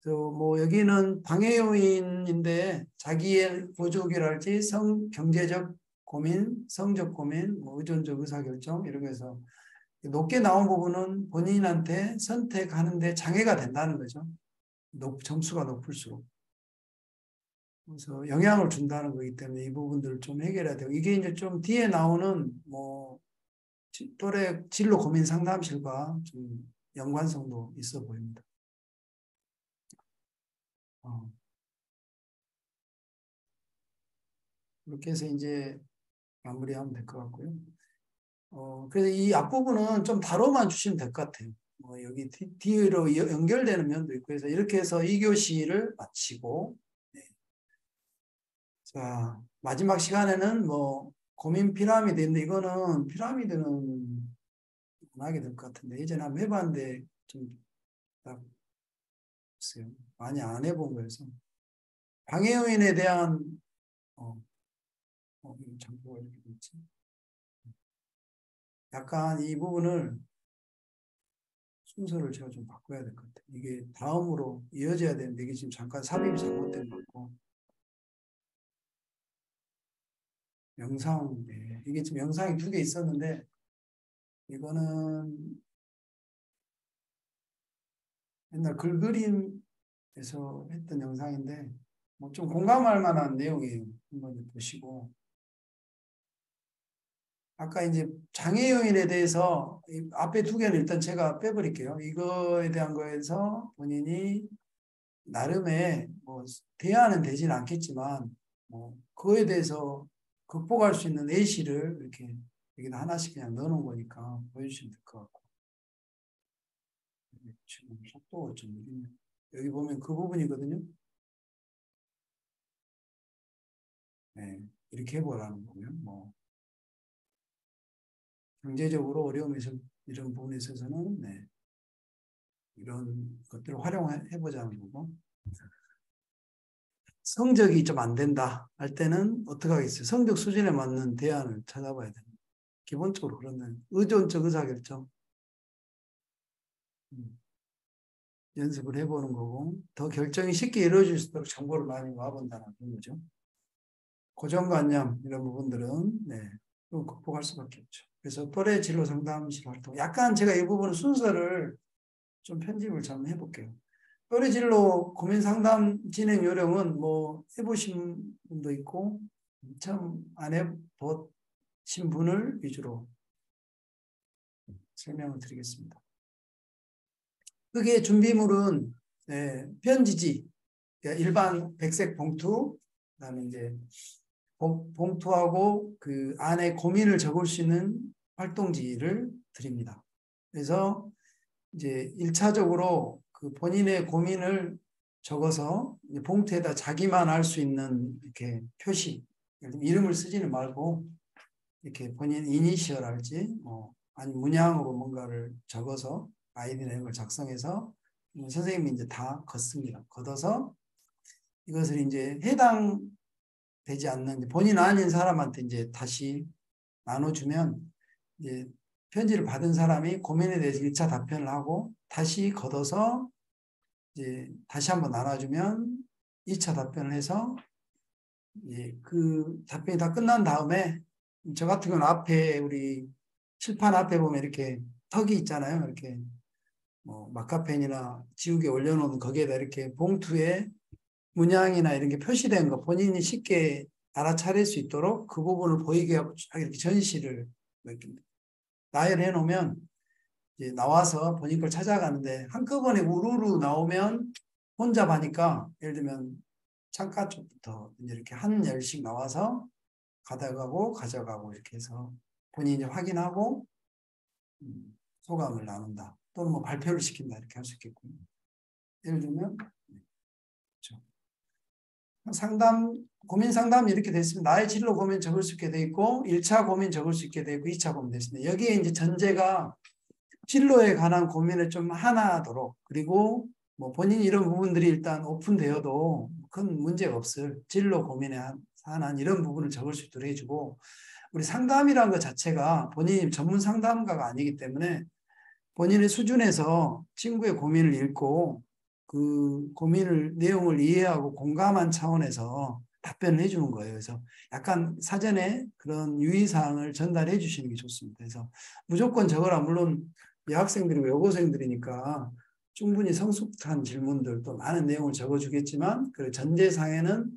뭐 여기는 방해 요인인데 자기의 보조기랄지 경제적 고민, 성적 고민, 뭐 의존적 의사결정 이런 거에서 높게 나온 부분은 본인한테 선택하는데 장애가 된다는 거죠. 점수가 높을수록. 그래서 영향을 준다는 거기 때문에 이 부분들을 좀 해결해야 되고 이게 이제 좀 뒤에 나오는 뭐 또래 진로 고민 상담실과 좀 연관성도 있어 보입니다. 그렇게 해서 이제 마무리하면 될 것 같고요. 그래서 이 앞부분은 좀 다뤄만 주시면 될 것 같아요. 여기 뒤로 연결되는 면도 있고 해서 이렇게 해서 2교시를 마치고 네. 자 마지막 시간에는 뭐 고민 피라미드인데 이거는 피라미드는 안 하게 될 것 같은데 예전에 한번 해봤는데 좀 글쎄요 많이 안 해본 거여서 방해 요인에 대한 어, 정보가 이렇게 있지. 약간 이 부분을 순서를 제가 좀 바꿔야 될 것 같아요. 이게 다음으로 이어져야 되는데 이게 지금 잠깐 삽입이 잘못된 것 같고 영상 네. 이게 지금 영상이 2개 있었는데 이거는 옛날 글그림에서 했던 영상인데 뭐 좀 공감할 만한 내용이에요. 한번 보시고 아까 이제 장애 요인에 대해서 앞에 2개는 일단 제가 빼버릴게요. 이거에 대한 거에서 본인이 나름의 뭐 대안은 되진 않겠지만 뭐 그거에 대해서 극복할 수 있는 예시를 이렇게 여기다 하나씩 그냥 넣어놓은 거니까 보여주시면 될 것 같고 지금 속도가 좀 느리네. 여기 보면 그 부분이거든요. 네, 이렇게 해보라는 거고요. 뭐 경제적으로 어려움이 이런 부분에 있어서는 네, 이런 것들을 활용해 보자는 거고 성적이 좀 안 된다 할 때는 어떻게 하겠어요? 성적 수준에 맞는 대안을 찾아봐야 됩니다. 기본적으로 그러면 의존적 의사결정 연습을 해보는 거고 더 결정이 쉽게 이루어질 수 있도록 정보를 많이 모아본다는 거죠. 고정관념 이런 부분들은 네, 좀 극복할 수밖에 없죠. 그래서 또래 진로 상담실 활동 약간 제가 이 부분 순서를 좀 편집을 좀 해볼게요. 또래 진로 고민 상담 진행 요령은 뭐 해보신 분도 있고 참 안 해보신 분을 위주로 설명을 드리겠습니다. 그게 준비물은 편지지, 그러니까 일반 백색 봉투, 그다음에 이제 봉투하고 그 안에 고민을 적을 수 있는 활동지를 드립니다. 그래서 이제 1차적으로 그 본인의 고민을 적어서 봉투에다 자기만 알 수 있는 이렇게 표시, 이름을 쓰지는 말고 이렇게 본인 이니셜 할지 아니 문양으로 뭔가를 적어서 아이디 내용을 작성해서 선생님이 이제 다 걷습니다. 걷어서 이것을 이제 해당되지 않는 본인 아닌 사람한테 이제 다시 나눠주면 이제 편지를 받은 사람이 고민에 대해서 1차 답변을 하고 다시 걷어서 이제 다시 한번 나눠주면 2차 답변을 해서 그 답변이 다 끝난 다음에 저 같은 경우는 앞에 우리 칠판 앞에 보면 이렇게 턱이 있잖아요. 이렇게 마카펜이나 지우개 올려놓은 거기에다 이렇게 봉투에 문양이나 이런 게 표시된 거 본인이 쉽게 알아차릴 수 있도록 그 부분을 보이게 하고 쫙 이렇게 전시를 이렇게 나열해 놓으면 이제 나와서 본인 걸 찾아가는데 한꺼번에 우르르 나오면 혼잡하니까 예를 들면 창가 쪽부터 이제 이렇게 한 열씩 나와서 가져가고 이렇게 해서 본인이 확인하고 소감을 나눈다. 또는 뭐 발표를 시킨다. 이렇게 할 수 있겠군요. 예를 들면 그렇죠. 고민 상담이 이렇게 됐습니다. 나의 진로 고민 적을 수 있게 돼 있고 1차 고민 적을 수 있게 돼 있고 2차 고민 됐습니다. 여기에 이제 전제가 진로에 관한 고민을 좀 하나도록 그리고 뭐 본인이 이런 부분들이 일단 오픈되어도 큰 문제가 없을 진로 고민에 한한 이런 부분을 적을 수 있도록 해주고 우리 상담이라는 것 자체가 본인이 전문 상담가가 아니기 때문에 본인의 수준에서 친구의 고민을 읽고 그 고민을 내용을 이해하고 공감한 차원에서 답변을 해주는 거예요. 그래서 약간 사전에 그런 유의사항을 전달해 주시는 게 좋습니다. 그래서 무조건 적어라. 물론 여학생들이고 여고생들이니까 충분히 성숙한 질문들 또 많은 내용을 적어주겠지만 그 전제상에는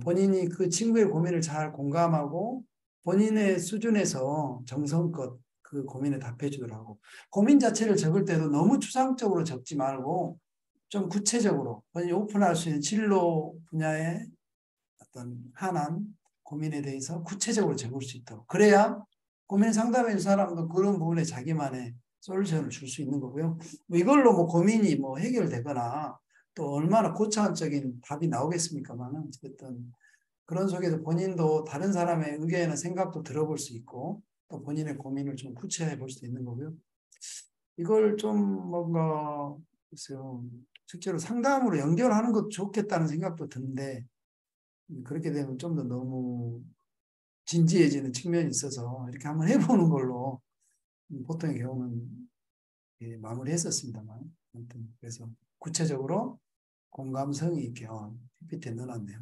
본인이 그 친구의 고민을 잘 공감하고 본인의 수준에서 정성껏 그 고민에 답해 주도록 하고 고민 자체를 적을 때도 너무 추상적으로 적지 말고 좀 구체적으로 본인이 오픈할 수 있는 진로 분야의 어떤 한한 고민에 대해서 구체적으로 적을 수 있도록 그래야 고민 상담해 줄 사람도 그런 부분에 자기만의 솔루션을 줄 수 있는 거고요. 뭐 이걸로 뭐 고민이 뭐 해결되거나 또 얼마나 고차원적인 답이 나오겠습니까만은 어쨌든 그런 속에서 본인도 다른 사람의 의견이나 생각도 들어볼 수 있고 또 본인의 고민을 좀 구체화해 볼 수 있는 거고요. 이걸 좀 뭔가 글쎄요. 실제로 상담으로 연결하는 것도 좋겠다는 생각도 드는데 그렇게 되면 좀 더 너무 진지해지는 측면이 있어서 이렇게 한번 해보는 걸로 보통의 경우는 마무리했었습니다만 아무튼 그래서 구체적으로 공감성이 있게 PPT에 넣어놨네요.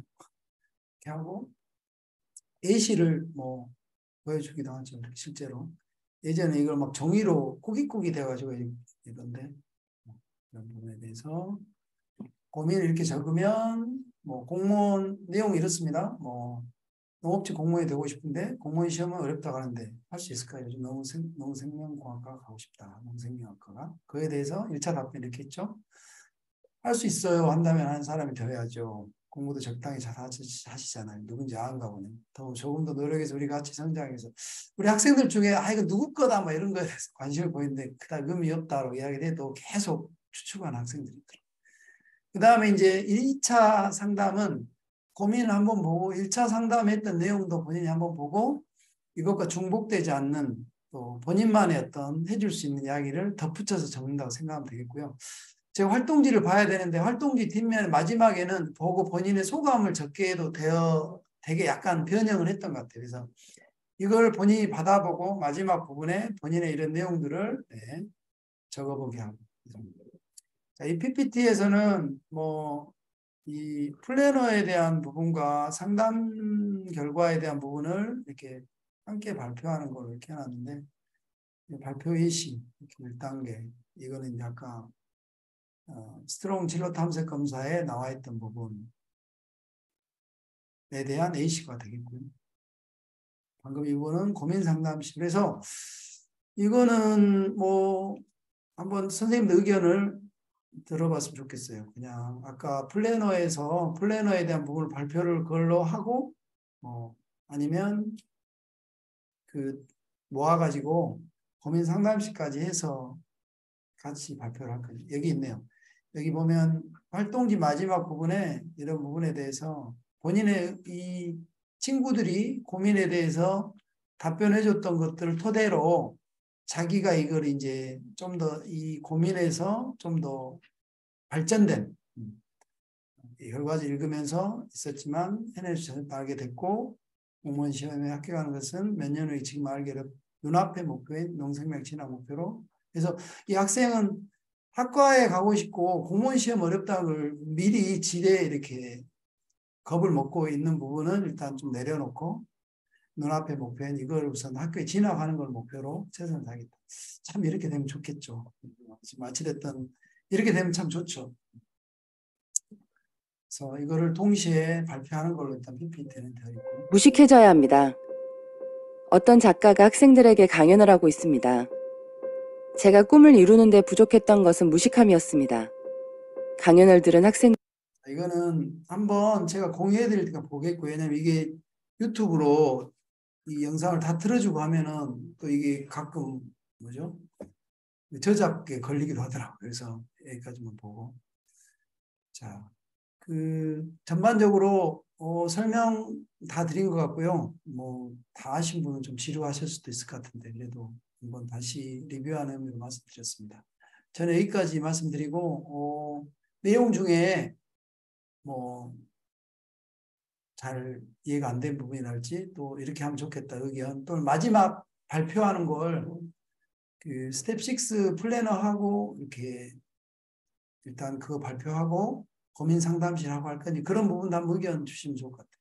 이렇게 하고 예시를 뭐 보여주기도 하죠. 실제로 예전에 이걸 막 종이로 꾸깃꾸깃 해가지고 이런데 이런 부분에 대해서 고민을 이렇게 적으면 뭐 공무원 내용이 이렇습니다. 뭐 농업직 공무원이 되고 싶은데 공무원 시험은 어렵다고 하는데 할 수 있을까요? 요즘 농생명공학과 가고 싶다. 농생명학과가. 그에 대해서 1차 답변 이렇게 했죠. 할 수 있어요. 한다면 하는 사람이 되어야죠. 공부도 적당히 잘 하시잖아요. 누군지 아는가 보네. 더 조금 더 노력해서 우리 같이 성장해서 우리 학생들 중에 이거 누구 거다 뭐 이런 거에 대해서 관심을 보이는데 그다음 의미 없다고 이야기를 해도 계속 추측하는 학생들이 있더라고요. 그 다음에 이제 1차 상담은 고민을 한번 보고 1차 상담했던 내용도 본인이 한번 보고 이것과 중복되지 않는 또 본인만의 어떤 해줄 수 있는 이야기를 덧붙여서 적는다고 생각하면 되겠고요. 제가 활동지를 봐야 되는데 활동지 뒷면 마지막에는 보고 본인의 소감을 적게 해도 되게 약간 변형을 했던 것 같아요. 그래서 이걸 본인이 받아보고 마지막 부분에 본인의 이런 내용들을 적어보게 하고. 자, 이 PPT에서는 뭐 이 플래너에 대한 부분과 상담 결과에 대한 부분을 이렇게 함께 발표하는 걸로 이렇게 해놨는데 발표 예시 이렇게 1단계 이거는 이제 아까 스트롱 진로 탐색 검사에 나와 있던 부분에 대한 예시가 되겠고요. 방금 이거는 고민 상담실. 그래서 이거는 뭐 한번 선생님들 의견을 들어봤으면 좋겠어요. 그냥 아까 플래너에 대한 부분을 발표를 그걸로 하고 아니면 그 모아가지고 고민 상담실까지 해서 같이 발표를 할 거예요. 여기 있네요. 여기 보면 활동지 마지막 부분에 이런 부분에 대해서 본인의 이 친구들이 고민에 대해서 답변해 줬던 것들을 토대로 자기가 이걸 이제 좀 더 이 고민에서 좀 더 발전된 결과를 읽으면서 있었지만 해내주셔서 알게 됐고 공무원 시험에 합격하는 것은 몇 년 후에 지금 알게 된 눈앞의 목표인 농생명 진학 목표로 그래서 이 학생은 학과에 가고 싶고 공무원 시험 어렵다는 걸 미리 지레 이렇게 겁을 먹고 있는 부분은 일단 좀 내려놓고 눈앞의 목표인 이걸 우선 학교에 진학하는 걸 목표로 최선을 다하겠다. 참 이렇게 되면 좋겠죠. 지금 어찌됐든 이렇게 되면 참 좋죠. 그래서 이거를 동시에 발표하는 걸로 일단 PPT는 되어 있고. 무식해져야 합니다. 어떤 작가가 학생들에게 강연을 하고 있습니다. 제가 꿈을 이루는 데 부족했던 것은 무식함이었습니다. 강연을 들은 학생 이거는 한번 제가 공유해 드릴 테니까 보겠고 왜냐면 이게 유튜브로 이 영상을 다 틀어주고 하면은 또 이게 가끔 뭐죠? 저작에 걸리기도 하더라고요. 그래서 여기까지만 보고. 자, 전반적으로 설명 다 드린 것 같고요. 뭐 다 아신 분은 좀 지루하실 수도 있을 것 같은데 그래도 한번 다시 리뷰하는 의미로 말씀드렸습니다. 저는 여기까지 말씀드리고 내용 중에 뭐 잘 이해가 안 된 부분이랄지 또 이렇게 하면 좋겠다 의견 또는 마지막 발표하는 걸 그 스텝 6 플래너하고 이렇게 일단 그거 발표하고 고민 상담실 하고 할 거니 그런 부분 한번 의견 주시면 좋을 것 같아요.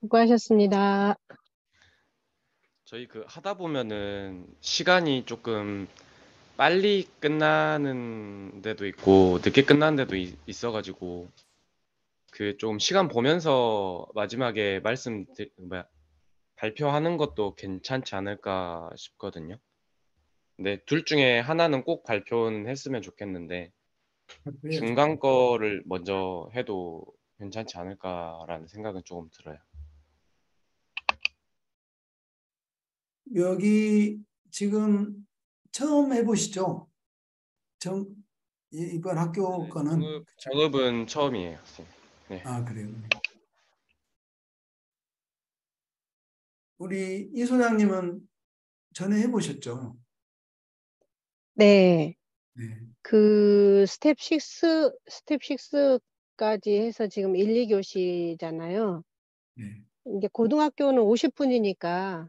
수고하셨습니다. 저희 하다 보면은 시간이 조금 빨리 끝나는 데도 있고 늦게 끝나는 데도 있어가지고 좀 시간 보면서 마지막에 발표하는 것도 괜찮지 않을까 싶거든요. 근데 둘 중에 하나는 꼭 발표는 했으면 좋겠는데 중간 거를 먼저 해도 괜찮지 않을까라는 생각은 조금 들어요. 여기 지금 처음 해보시죠? 이번 학교 거는 작업은 처음이에요. 네. 아 그래요. 우리 이 소장님은 전에 해보셨죠? 네, 네. 그 스텝 6까지 해서 지금 1, 2교시잖아요. 네. 이제 고등학교는 50분이니까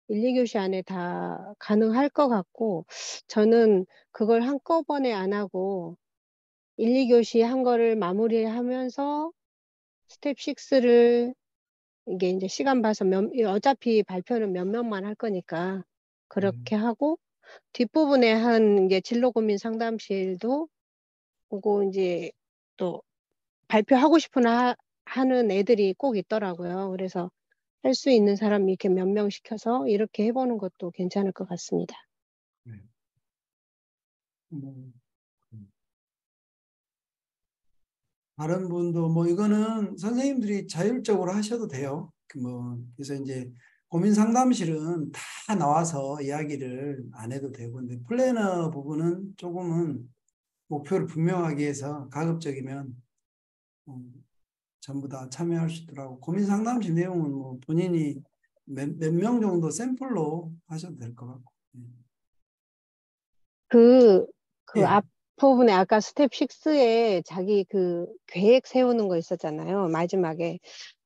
1, 2교시 안에 다 가능할 것 같고, 저는 그걸 한꺼번에 안 하고 1, 2교시 한 거를 마무리하면서 스텝 6를 이게 이제 시간 봐서 어차피 발표는 몇 명만 할 거니까 그렇게 하고 뒷부분에 한 이제 진로 고민 상담실도 보고 이제 또 발표하고 싶은 하는 애들이 꼭 있더라고요. 그래서 할 수 있는 사람 이렇게 몇 명 시켜서 이렇게 해보는 것도 괜찮을 것 같습니다. 네. 뭐, 다른 분도 뭐 이거는 선생님들이 자율적으로 하셔도 돼요. 그래서 이제 고민 상담실은 다 나와서 이야기를 안 해도 되고 근데 플래너 부분은 조금은 목표를 분명하게 해서 가급적이면 전부 다 참여할 수 있더라고. 고민 상담실 내용은 뭐 본인이 몇 명 정도 샘플로 하셔도 될 것 같고. 그 예. 앞부분에 아까 스텝 6에 자기 그 계획 세우는 거 있었잖아요. 마지막에.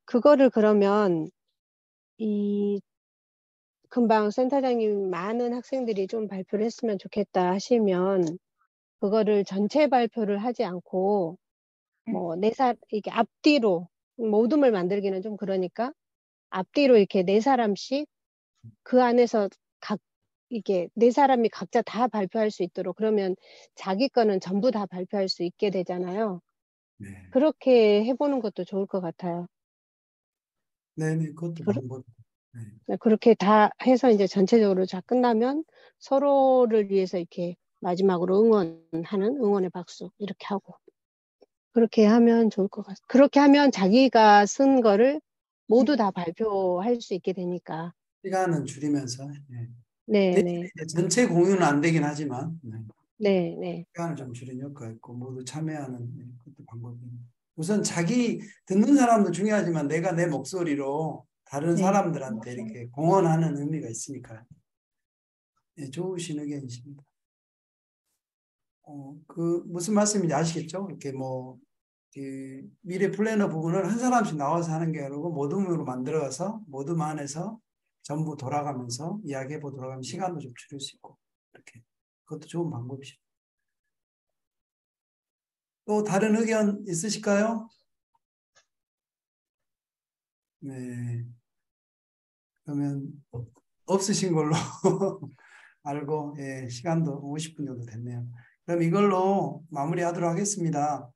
그거를 그러면 이 금방 센터장님 많은 학생들이 좀 발표를 했으면 좋겠다 하시면 그거를 전체 발표를 하지 않고 뭐 이렇게 앞뒤로 모둠을 만들기는 좀 그러니까 앞뒤로 이렇게 네 사람씩 그 안에서 이게 네 사람이 각자 다 발표할 수 있도록 그러면 자기 거는 전부 다 발표할 수 있게 되잖아요. 네. 그렇게 해보는 것도 좋을 것 같아요. 네네, 그것도 그러- 방법. 네. 네, 그렇게 다 해서 이제 전체적으로 다 끝나면 서로를 위해서 이렇게 마지막으로 응원하는 응원의 박수 이렇게 하고 그렇게 하면 좋을 것 같아요. 그렇게 하면 자기가 쓴 거를 모두 다 발표할 수 있게 되니까. 시간은 줄이면서. 네. 네, 대신에 네, 이제 전체 공유는 안 되긴 하지만 네. 네, 네, 시간을 좀 줄이는 효과가 있고 모두 참여하는 네, 그것도 방법입니다. 우선 자기 듣는 사람도 중요하지만 내가 내 목소리로 다른 네, 사람들한테 이렇게 공헌하는 의미가 있으니까 네, 좋으신 의견이십니다. 그 무슨 말씀인지 아시겠죠? 이렇게 뭐 그 미래 플래너 부분을 한 사람씩 나와서 하는 게 아니고 모둠으로 만들어가서 모둠 안에서 전부 돌아가면서 이야기해보고 돌아가면 시간도 좀 줄일 수 있고 이렇게 그것도 좋은 방법이죠. 또 다른 의견 있으실까요? 네. 그러면 없으신 걸로 알고 예, 시간도 50분 정도 됐네요. 그럼 이걸로 마무리하도록 하겠습니다.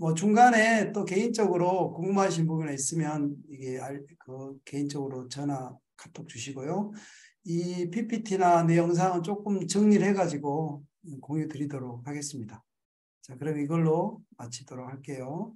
뭐 중간에 또 개인적으로 궁금하신 부분이 있으면 이게 그 개인적으로 전화 카톡 주시고요. 이 PPT나 내 영상은 조금 정리를 해가지고 공유 드리도록 하겠습니다. 자, 그럼 이걸로 마치도록 할게요.